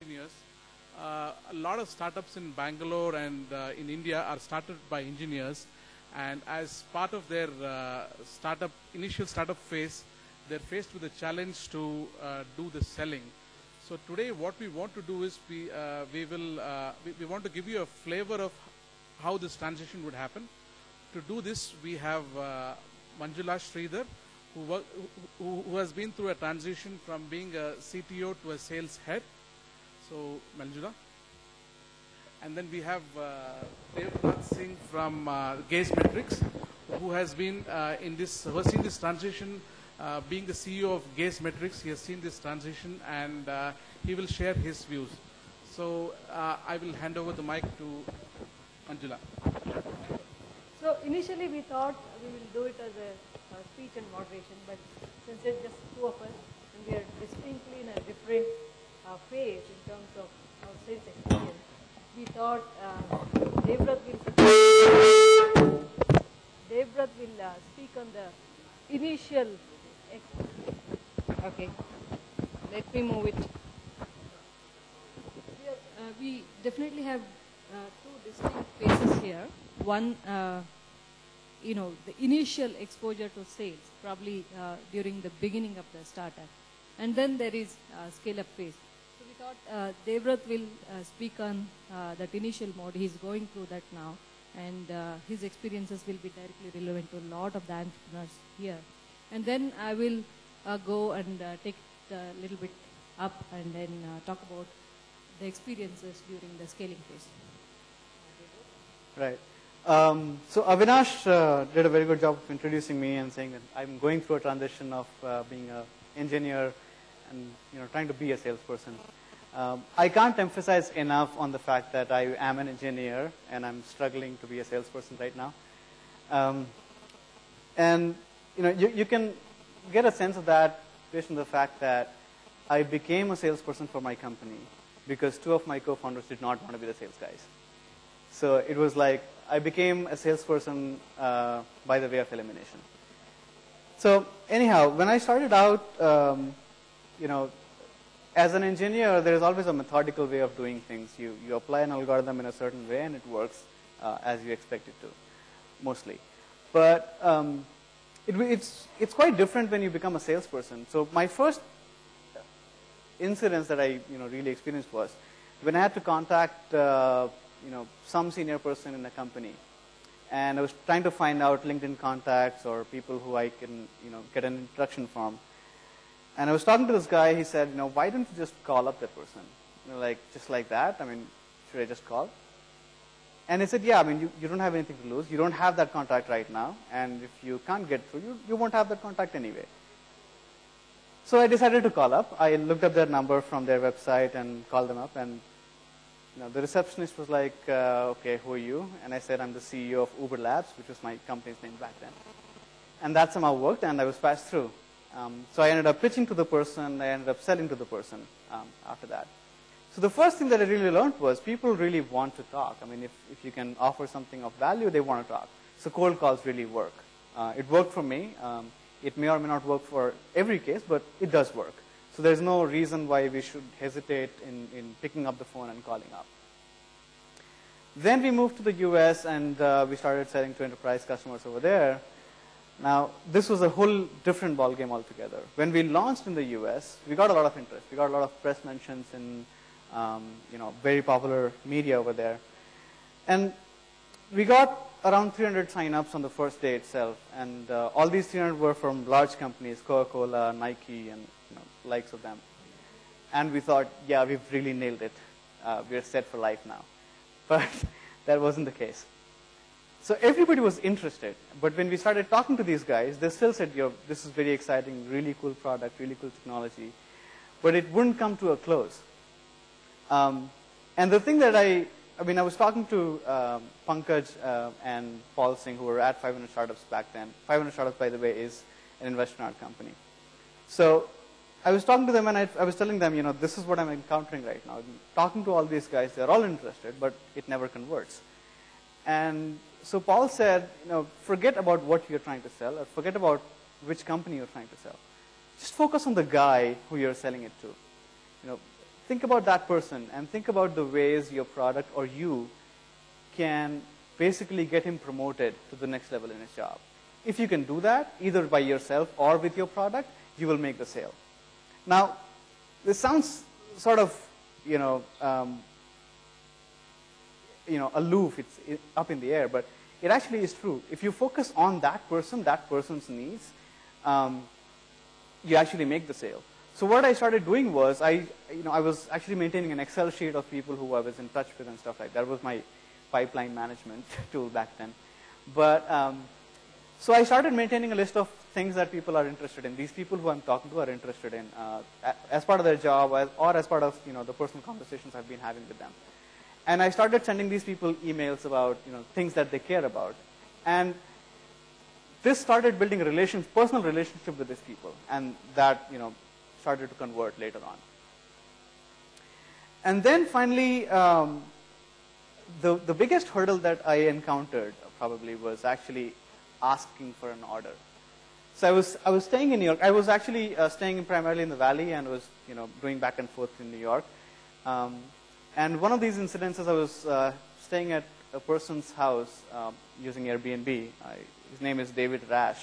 engineers. A lot of startups in Bangalore and in India are started by engineers, and as part of their initial startup phase, they're faced with a challenge to do the selling. So today, what we want to do is we want to give you a flavor of how this transition would happen. To do this, we have Manjula Shridhar, who has been through a transition from being a CTO to a sales head. So, Manjula. And then we have Deborat Singh from Gaze Metrics, who has been who has seen this transition. Being the CEO of Gaze Metrics, he has seen this transition, and he will share his views. So, I will hand over the mic to Manjula. So initially we thought we will do it as a speech and moderation, but since it's just two of us and we are distinctly in a different phase in terms of our sales experience, we thought Deborat will speak on the initial. Okay, let me move it. We definitely have two distinct phases here. One, the initial exposure to sales, probably during the beginning of the startup. And then there is scale-up phase. So we thought Deborat will speak on that initial mode. He's going through that now. And his experiences will be directly relevant to a lot of the entrepreneurs here. And then I will go and take it a little bit up and then talk about the experiences during the scaling phase. Right. So Avinash did a very good job of introducing me and saying that I'm going through a transition of being an engineer and trying to be a salesperson. I can't emphasize enough on the fact that I am an engineer and I'm struggling to be a salesperson right now. And you can get a sense of that based on the fact that I became a salesperson for my company because two of my co-founders did not want to be the sales guys. So it was like I became a salesperson by the way of elimination. So anyhow, when I started out, as an engineer, there is always a methodical way of doing things. You apply an algorithm in a certain way and it works as you expect it to, mostly. But it's quite different when you become a salesperson. So my first incidents that I really experienced was when I had to contact some senior person in a company, and I was trying to find out LinkedIn contacts or people who I can get an introduction from. And I was talking to this guy. He said, why don't you just call up that person? Just like that. I mean, should I just call? And I said, yeah. I mean, you don't have anything to lose. You don't have that contact right now, and if you can't get through, you won't have that contact anyway. So I decided to call up. I looked up their number from their website and called them up, and the receptionist was like, okay, who are you? And I said, I'm the CEO of Uber Labs, which was my company's name back then. And that somehow worked, and I was passed through. So I ended up pitching to the person. I ended up selling to the person after that. So the first thing that I really learned was people really want to talk. I mean, if you can offer something of value, they want to talk. So cold calls really work. It worked for me. It may or may not work for every case, but it does work. So there's no reason why we should hesitate in picking up the phone and calling up. Then we moved to the US and we started selling to enterprise customers over there. Now, this was a whole different ballgame altogether. When we launched in the US, we got a lot of interest. We got a lot of press mentions in very popular media over there. And we got around 300 sign-ups on the first day itself. And all these 300 were from large companies, Coca-Cola, Nike, and likes of them. And we thought, yeah, we've really nailed it. We're set for life now. But that wasn't the case. So everybody was interested. But when we started talking to these guys, they still said, this is very exciting, really cool product, really cool technology. But it wouldn't come to a close. And the thing that I was talking to Pankaj and Paul Singh, who were at 500 Startups back then. 500 Startups, by the way, is an investment company. So I was talking to them and I was telling them, this is what I'm encountering right now. Talking to all these guys, they're all interested, but it never converts. And so Paul said, forget about what you're trying to sell, or forget about which company you're trying to sell. Just focus on the guy who you're selling it to. think about that person and think about the ways your product or you can basically get him promoted to the next level in his job. If you can do that, either by yourself or with your product, you will make the sale. Now, this sounds sort of, aloof, it's up in the air, but it actually is true. If you focus on that person's needs, you actually make the sale. So what I started doing was, I was actually maintaining an Excel sheet of people who I was in touch with and stuff like that. That was my pipeline management tool back then. But so I started maintaining a list of things that people are interested in. These people who I'm talking to are interested in as part of their job or as part of the personal conversations I've been having with them. And I started sending these people emails about things that they care about. And this started building a personal relationship with these people, and that started to convert later on. And then finally, the biggest hurdle that I encountered probably was actually asking for an order. So I was staying in New York. I was actually staying primarily in the Valley, and was going back and forth in New York. And one of these incidences, I was staying at a person's house using Airbnb. His name is David Rash,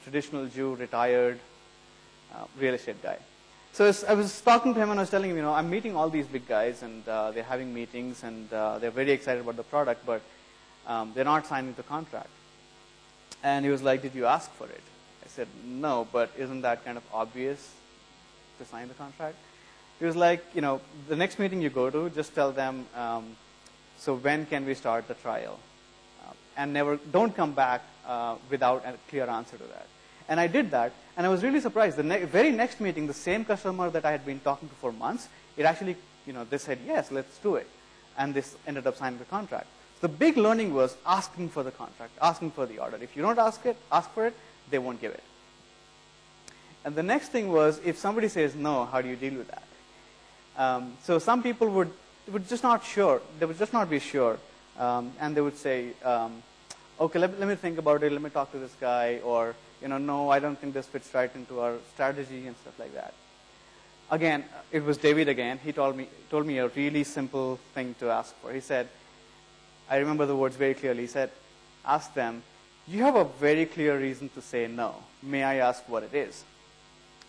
traditional Jew, retired, real estate guy. So I was talking to him, and I was telling him, I'm meeting all these big guys, and they're having meetings, and they're very excited about the product, but they're not signing the contract. And he was like, did you ask for it? I said, no, but isn't that kind of obvious to sign the contract? He was like, the next meeting you go to, just tell them, so when can we start the trial? And don't come back without a clear answer to that. And I did that, and I was really surprised. The very next meeting, the same customer that I had been talking to for months, it actually, they said, yes, let's do it. And this ended up signing the contract. The big learning was asking for the contract, asking for the order. If you don't ask for it, they won't give it. And the next thing was, if somebody says no, how do you deal with that? So some people would just not sure. They would just not be sure, and they would say, "Okay, let me think about it. Let me talk to this guy," or "No, I don't think this fits right into our strategy," and stuff like that. Again, it was David again. He told me a really simple thing to ask for. He said, I remember the words very clearly. He said, "Ask them, you have a very clear reason to say no. May I ask what it is?"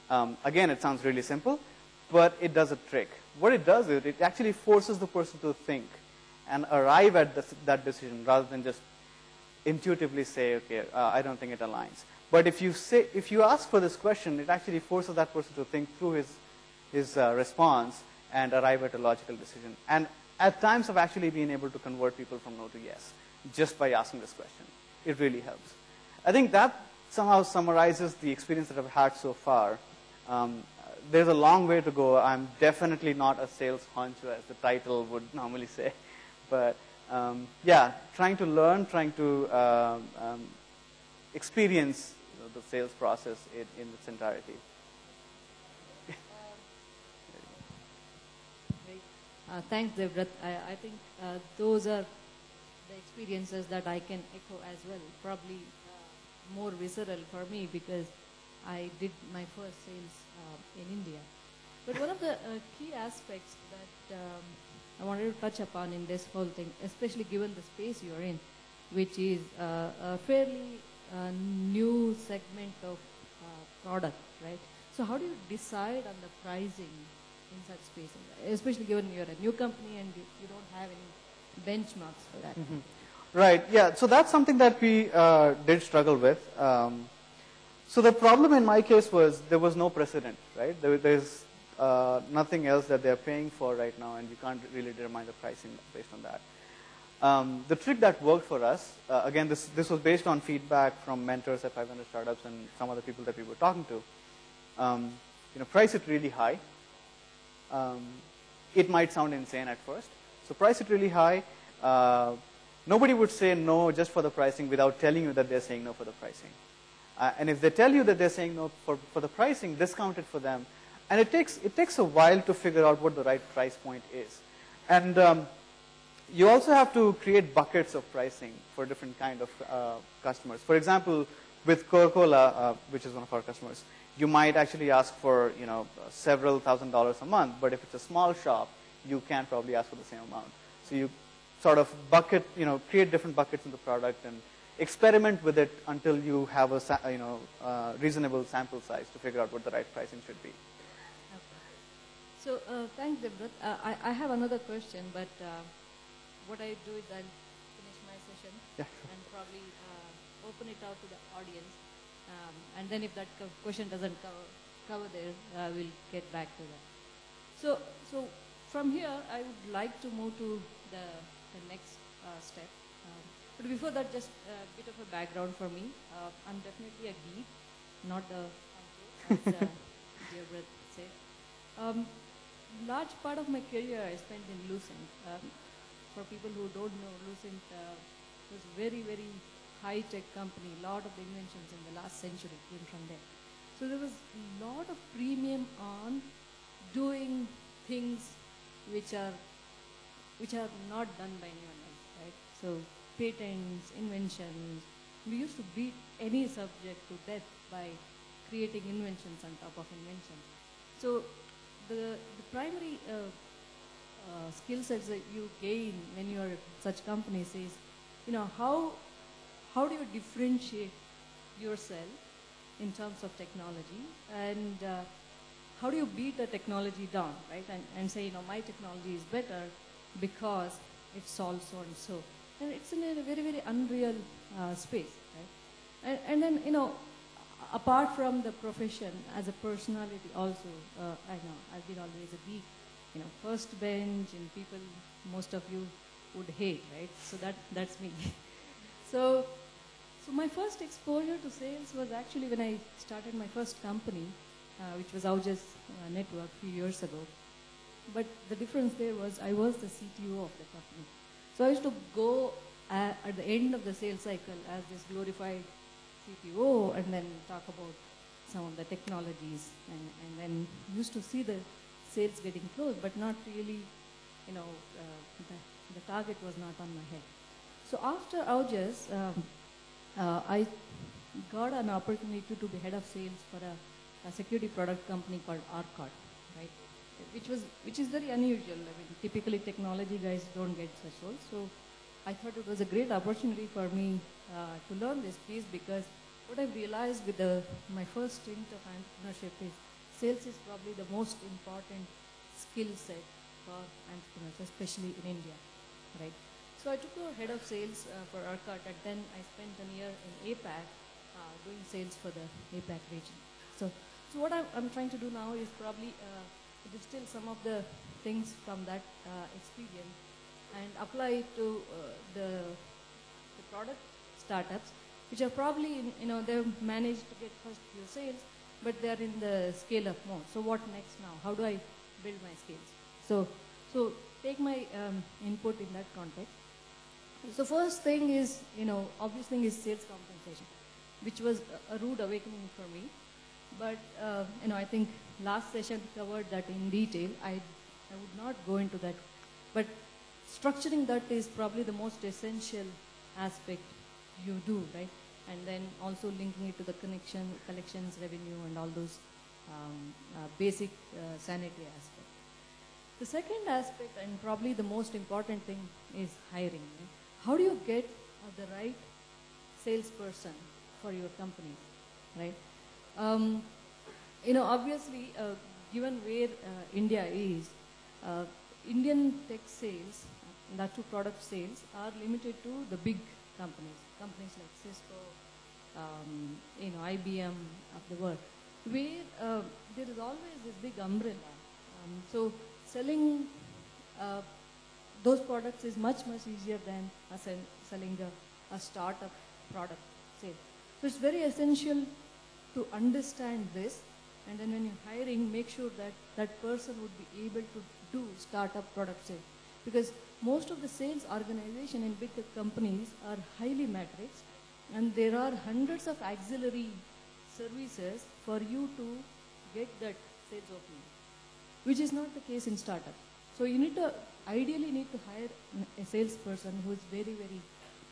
Again, it sounds really simple, but it does a trick. What it does is it actually forces the person to think and arrive at that decision rather than just intuitively say, okay, I don't think it aligns. But if you ask for this question, it actually forces that person to think through his response and arrive at a logical decision. And at times I've actually been able to convert people from no to yes just by asking this question. It really helps. I think that somehow summarizes the experience that I've had so far. There's a long way to go. I'm definitely not a sales honcho, as the title would normally say. But yeah, trying to learn, trying to experience the sales process in its entirety. Thanks, Deborat. I think those are the experiences that I can echo as well. Probably more visceral for me because I did my first sales in India. But one of the key aspects that I wanted to touch upon in this whole thing, especially given the space you're in, which is a fairly new segment of product, right? So how do you decide on the pricing in such space, especially given you're a new company and you don't have any benchmarks for that? Mm-hmm. Right, yeah, so that's something that we did struggle with. So the problem in my case was there was no precedent, right? There's nothing else that they're paying for right now, and you can't really determine the pricing based on that. The trick that worked for us, again, this was based on feedback from mentors at 500 startups and some other people that we were talking to. Price it really high. It might sound insane at first. So price it really high. Nobody would say no just for the pricing without telling you that they're saying no for the pricing. And if they tell you that they're saying no for the pricing, discount it for them. And it takes a while to figure out what the right price point is. And you also have to create buckets of pricing for different kind of customers. For example, with Coca-Cola, which is one of our customers, you might actually ask for, several $1,000s a month, but if it's a small shop, you can't probably ask for the same amount. So you sort of bucket, create different buckets in the product and experiment with it until you have a reasonable sample size to figure out what the right pricing should be. Okay. So thanks, Deborat. I have another question, but what I do is I'll finish my session and probably open it out to the audience. And then if that question doesn't cover there, we'll get back to that. So from here, I would like to move to the next step. But before that, just a bit of a background for me. I'm definitely a geek, not a Honcho, as Deborat said. Large part of my career I spent in Lucent. For people who don't know, Lucent was very, very high-tech company. A lot of the inventions in the last century came from there. So there was a lot of premium on doing things which are not done by anyone else, right? So patents, inventions. We used to beat any subject to death by creating inventions on top of inventions. So the primary skill sets that you gain when you are at such companies is, how do you differentiate yourself in terms of technology, and how do you beat the technology down, right? And say, my technology is better because it solves so and so. And it's in a very, very unreal space, right? And then, apart from the profession, as a personality also, I know I've been always a geek, first bench, and people, most of you would hate, right? So that's me. So my first exposure to sales was actually when I started my first company, which was Honchos Network a few years ago. But the difference there was I was the CTO of the company. So I used to go at the end of the sales cycle as this glorified CTO and then talk about some of the technologies and then used to see the sales getting closed, but not really, the target was not on my head. So after Honchos, I got an opportunity to be head of sales for a security product company called Arcot, right? Which is very unusual. I mean, typically technology guys don't get such roles. So I thought it was a great opportunity for me to learn this piece, because what I've realized with my first stint of entrepreneurship is sales is probably the most important skill set for entrepreneurs, especially in India, right? So I took over head of sales for Arcot, and then I spent a year in APAC doing sales for the APAC region. So what I'm trying to do now is probably distill some of the things from that experience and apply it to the product startups, which are probably, they've managed to get first few sales, but they're in the scale-up mode. So what next now? How do I build my skills? So take my input in that context. So first thing is, obvious thing is sales compensation, which was a rude awakening for me. But, I think last session covered that in detail. I would not go into that. But structuring that is probably the most essential aspect you do, right? And then also linking it to the collections, revenue, and all those basic sanitary aspects. The second aspect, and probably the most important thing, is hiring. Right? How do you get the right salesperson for your company, right? Obviously, given where India is, Indian tech sales, that too product sales, are limited to the big companies like Cisco, IBM of the world, where there is always this big umbrella. So selling those products is much, much easier than selling a startup product sale. So it's very essential to understand this, and then when you're hiring, make sure that that person would be able to do startup product sale. Because most of the sales organization in big companies are highly matrixed, and there are hundreds of auxiliary services for you to get that sales opening, which is not the case in startup. So you ideally need to hire a salesperson who is very, very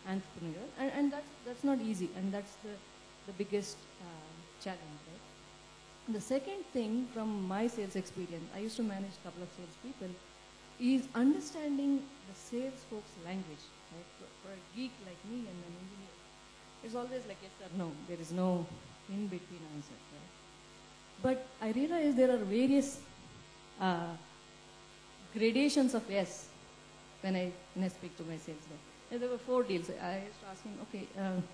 entrepreneurial, and that's not easy, and that's the biggest challenge, right? The second thing from my sales experience, I used to manage a couple of salespeople, is understanding the sales folks' language. Right? For a geek like me and an engineer, it's always like yes or no. There is no in-between answer. Right? But I realized there are various gradations of yes when I speak to my sales guy. And there were 4 deals. I used to ask him, okay,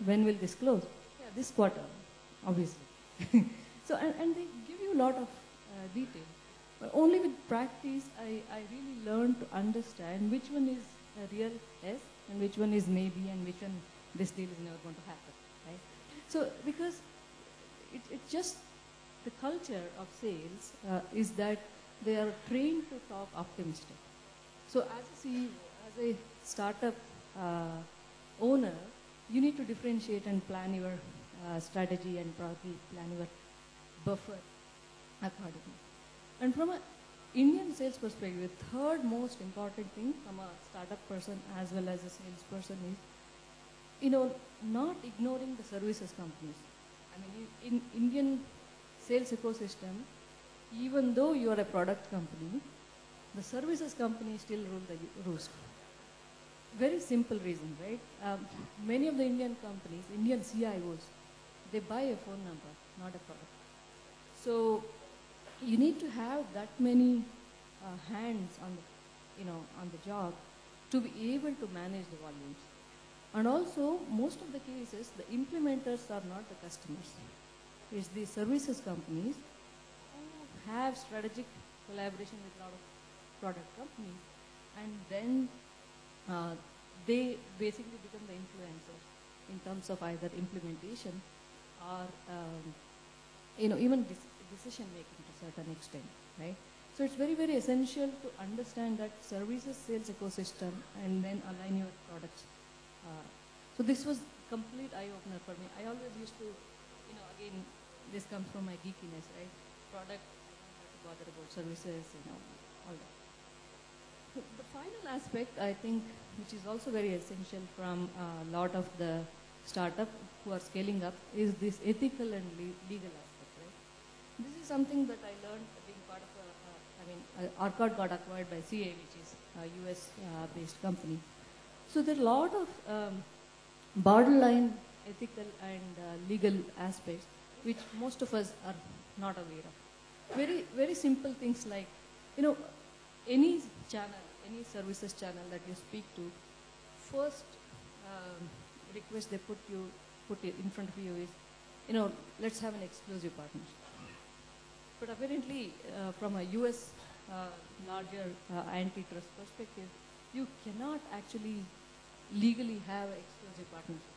when will this close? Yeah, this quarter, obviously. So, and they give you a lot of detail. But only with practice, I really learned to understand which one is a real yes and which one is maybe and which one this deal is never going to happen. Right? So, because it's just the culture of sales is that they are trained to talk optimistic. So as a CEO, as a startup owner, you need to differentiate and plan your strategy and probably plan your buffer accordingly. And from an Indian sales perspective, the third most important thing from a startup person as well as a salesperson is, not ignoring the services companies. I mean, in Indian sales ecosystem, even though you are a product company, the services company still rule the roost. Very simple reason, right? Many of the Indian companies, Indian CIOs, they buy a phone number, not a product. So you need to have that many hands on the, on the job to be able to manage the volumes. And also, most of the cases, the implementers are not the customers. It's the services companies who have strategic collaboration with a lot of product companies, and then they basically become the influencers in terms of either implementation or even decision making to a certain extent, right? So it's very, very essential to understand that services sales ecosystem and then align your products. So this was complete eye-opener for me. I always used to, again, this comes from my geekiness, right? Product, I don't have to bother about services, all that. The final aspect, I think, which is also very essential from a lot of the startup who are scaling up, is this ethical and legal aspect, right? This is something that I learned being part of Arcot got acquired by CA, which is a US-based company. So there are a lot of borderline ethical and legal aspects which most of us are not aware of. Very, very simple things like, any channel, any services channel that you speak to, first request they put it in front of you is, let's have an exclusive partnership. But apparently, from a US larger antitrust perspective, you cannot actually legally have an exclusive partnership.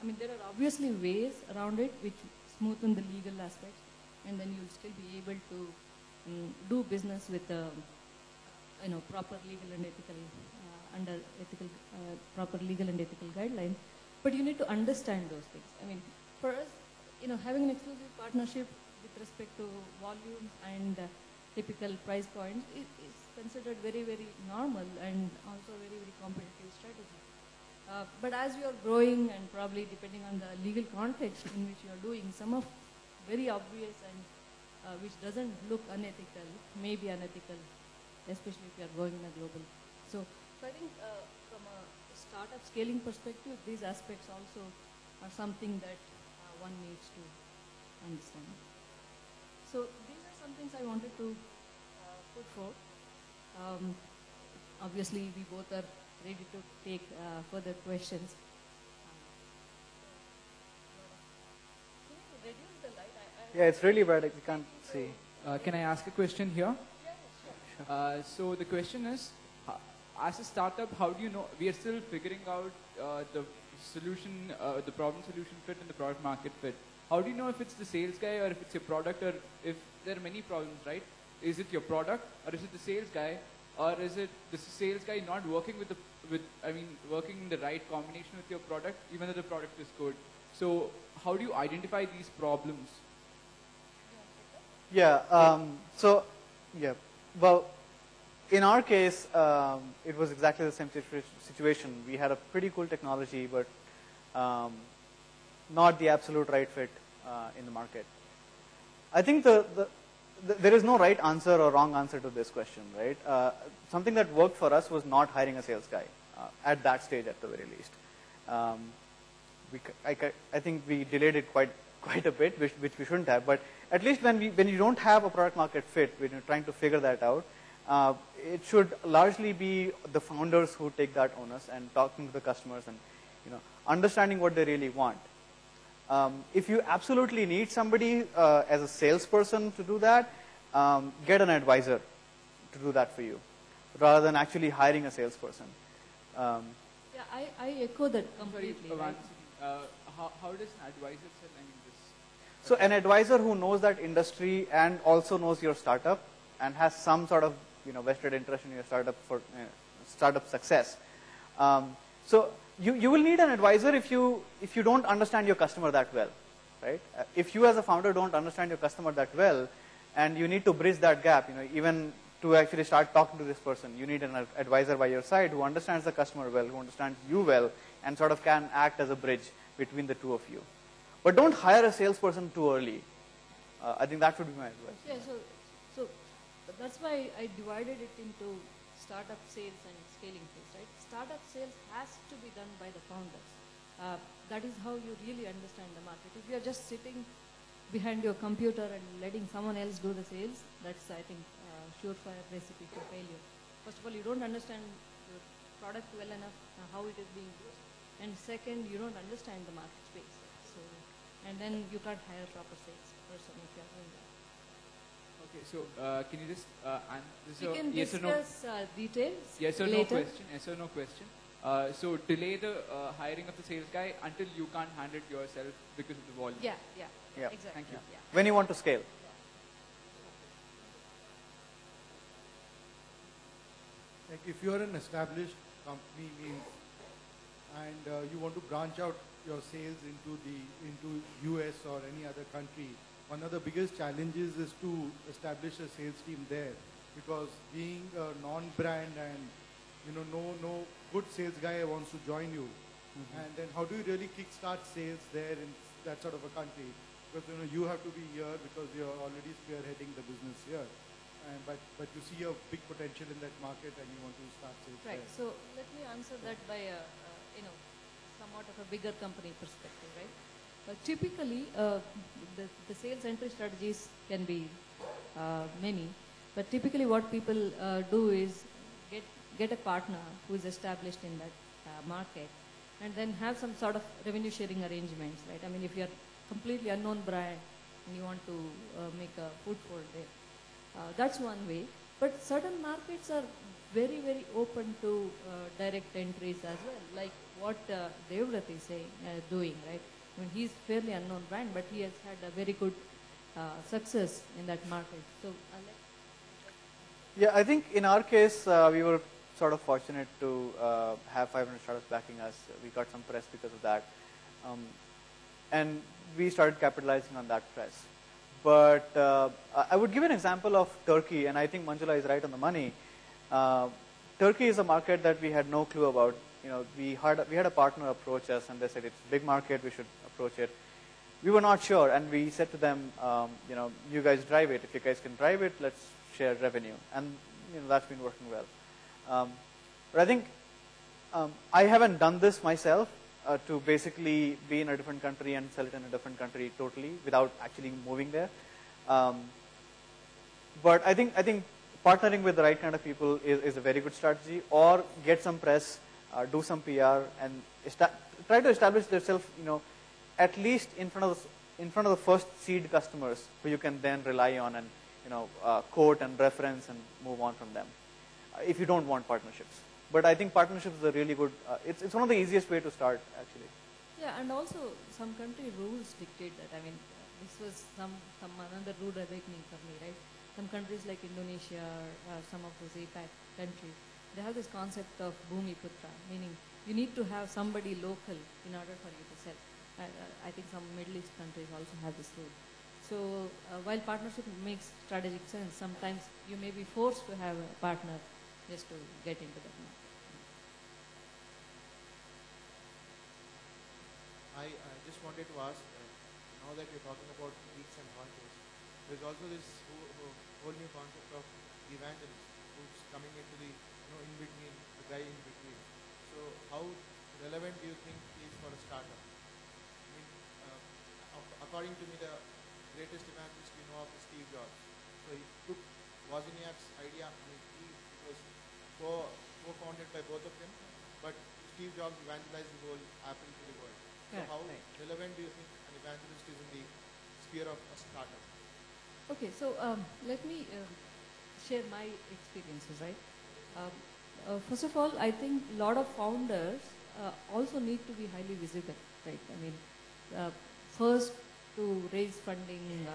I mean, there are obviously ways around it which smoothen the legal aspects, and then you'll still be able to do business with proper legal and ethical proper legal and ethical guidelines. But you need to understand those things. I mean, for us, having an exclusive partnership with respect to volumes and typical price points is considered very, very normal and also a very, very competitive strategy. But as you are growing and probably depending on the legal context in which you are doing, some of very obvious and which doesn't look unethical may be unethical, especially if you are going in a global. So I think from a startup scaling perspective, these aspects also are something that one needs to understand. So these are some things I wanted to put forth. Obviously, we both are ready to take further questions. Can you reduce the light? Yeah, it's really bright. We can't see. Can I ask a question here? Yeah, sure. So the question is, as a startup, how do you know, we are still figuring out the solution, the problem solution fit and the product market fit. How do you know if it's the sales guy or if it's your product, or if there are many problems, right? Is it your product, or is it the sales guy, or is it the sales guy not working working in the right combination with your product, even though the product is good? So how do you identify these problems? Yeah. Well, in our case, it was exactly the same situation. We had a pretty cool technology, but not the absolute right fit in the market. I think there is no right answer or wrong answer to this question, right? Something that worked for us was not hiring a sales guy at that stage, at the very least. I think we delayed it quite a bit, which we shouldn't have. But at least when you don't have a product market fit, when you're trying to figure that out, it should largely be the founders who take that onus and talking to the customers and understanding what they really want. If you absolutely need somebody as a salesperson to do that, get an advisor to do that for you, rather than actually hiring a salesperson. Yeah, I echo that completely. Sorry, right? how does an advisor sell? I mean, this. So an advisor who knows that industry and also knows your startup and has some sort of vested interest in your startup for startup success. So you will need an advisor if you don't understand your customer that well, right? If you as a founder don't understand your customer that well, and you need to bridge that gap, even to actually start talking to this person, you need an advisor by your side who understands the customer well, who understands you well, and sort of can act as a bridge between the two of you. But don't hire a salesperson too early. I think that would be my advice. Yeah, so that's why I divided it into startup sales and scaling phase, right? Startup sales has to be done by the founders. That is how you really understand the market. If you are just sitting behind your computer and letting someone else do the sales, that's, I think, surefire recipe for failure. First of all, you don't understand your product well enough, how it is being used. And second, you don't understand the market space. So, and then you can't hire a proper sales person if you are doing that. Okay, so can you just We can yes discuss or no? details Yes or later. no question. Yes or no question. So delay the hiring of the sales guy until you can't handle it yourself because of the volume. Yeah, Yeah. exactly. Thank you. Yeah. When you want to scale. Like if you're an established company and you want to branch out your sales into US or any other country, one of the biggest challenges is to establish a sales team there, because being a non-brand and no good sales guy wants to join you, and then how do you really kickstart sales there in that sort of a country? Because you have to be here because you're already spearheading the business here. But you see a big potential in that market and you want to start sales Right. there. So let me answer that by somewhat of a bigger company perspective, right? Typically, the sales entry strategies can be many, but typically what people do is get a partner who is established in that market, and then have some sort of revenue sharing arrangements, right? I mean, if you are completely unknown brand and you want to make a foothold there, that's one way. But certain markets are very, very open to direct entries as well, like what Deborat is doing, right? I mean, he's fairly unknown brand, but he has had a very good success in that market. So, Yeah, I think in our case, we were sort of fortunate to have 500 startups backing us. We got some press because of that. And we started capitalizing on that press. But I would give an example of Turkey, and I think Manjula is right on the money. Turkey is a market that we had no clue about. We had a partner approach us, and they said it's a big market, we should approach it. We were not sure, and we said to them, you guys drive it. If you guys can drive it, let's share revenue. And that's been working well. But I think I haven't done this myself, to basically be in a different country and sell it in a different country totally without actually moving there. But I think partnering with the right kind of people is a very good strategy. Or get some press, do some PR, and try to establish yourself, at least in front of the first seed customers who you can then rely on and quote and reference and move on from them. If you don't want partnerships. But I think partnerships is a really good, it's one of the easiest way to start, actually. yeah, and also some country rules dictate that. I mean, this was some another rude awakening for me, right? Some countries like Indonesia or some of those APAC countries, they have this concept of Bhumi Putra, meaning you need to have somebody local in order for you to sell. I think some Middle East countries also have this rule. So while partnership makes strategic sense, sometimes you may be forced to have a partner just to get into that market. I just wanted to ask, now that you're talking about Geeks and Honchos, there's also this whole new concept of evangelist who's coming into the in between, the guy in between. So how relevant do you think is for a startup? I mean, according to me, the greatest evangelist we know of is Steve Jobs. So he took Wozniak's idea. I mean, it was co-founded by both of them, but Steve Jobs evangelized the whole Apple to the world. So how relevant do you think an evangelist is in the sphere of a startup? Okay, so let me share my experiences, right? First of all, I think a lot of founders also need to be highly visible, right? I mean, first to raise funding,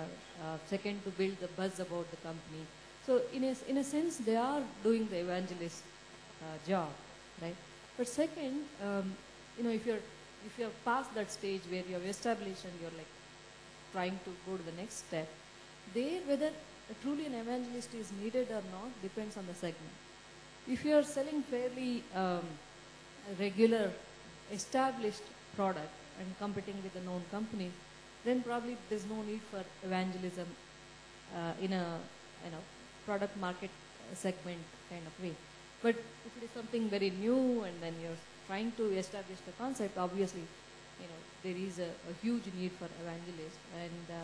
second to build the buzz about the company. So in a sense, they are doing the evangelist job, right? But second, if you're past that stage where you're established and you're like trying to go to the next step, there whether truly an evangelist is needed or not depends on the segment. If you're selling fairly regular, established product and competing with the known companies, then probably there's no need for evangelism in a product market segment kind of way. But if it is something very new and then you're trying to establish the concept, obviously, there is a huge need for evangelists, and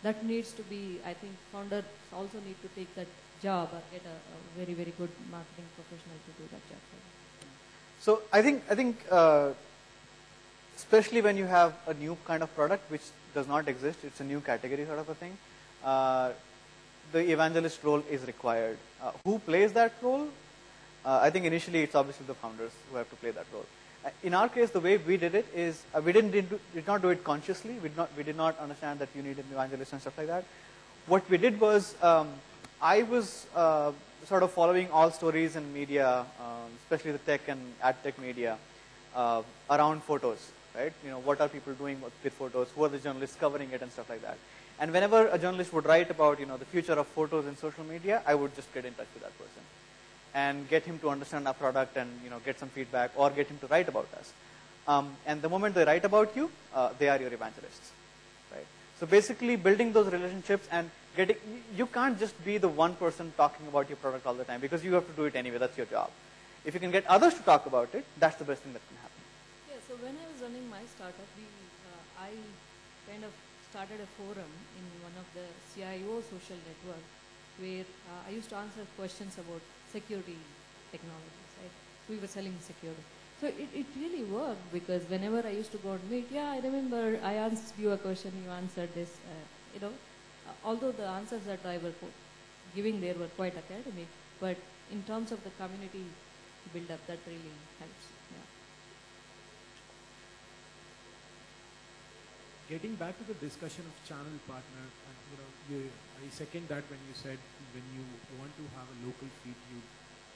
that needs to be, I think, founders also need to take that job or get a very, very good marketing professional to do that job. So I think especially when you have a new kind of product which does not exist, it's a new category sort of a thing, the evangelist role is required. Who plays that role? I think initially it's obviously the founders who have to play that role. In our case, the way we did it is we did not do it consciously. We did not understand that you need an evangelist and stuff like that. What we did was I was sort of following all stories in media, especially the tech and ad tech media, around photos, right? What are people doing with photos? Who are the journalists covering it and stuff like that? And whenever a journalist would write about the future of photos in social media, I would just get in touch with that person and get him to understand our product and get some feedback or get him to write about us. And the moment they write about you, they are your evangelists, right? So basically building those relationships and you can't just be the one person talking about your product all the time, because you have to do it anyway. That's your job. If you can get others to talk about it, that's the best thing that can happen. Yeah, so when I was running my startup, I kind of started a forum in one of the CIO social network where I used to answer questions about security technologies, right? We were selling security. So it really worked, because whenever I used to go and meet, I remember I asked you a question, you answered this, although the answers that I were giving there were quite academic, but in terms of the community build-up, that really helps. Yeah. Getting back to the discussion of channel partner, I second that when you said when you want to have a local feed, you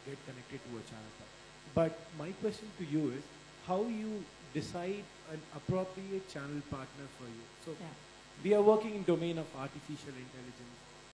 get connected to a channel partner. But my question to you is, how you decide an appropriate channel partner for you? So we are working in domain of artificial intelligence,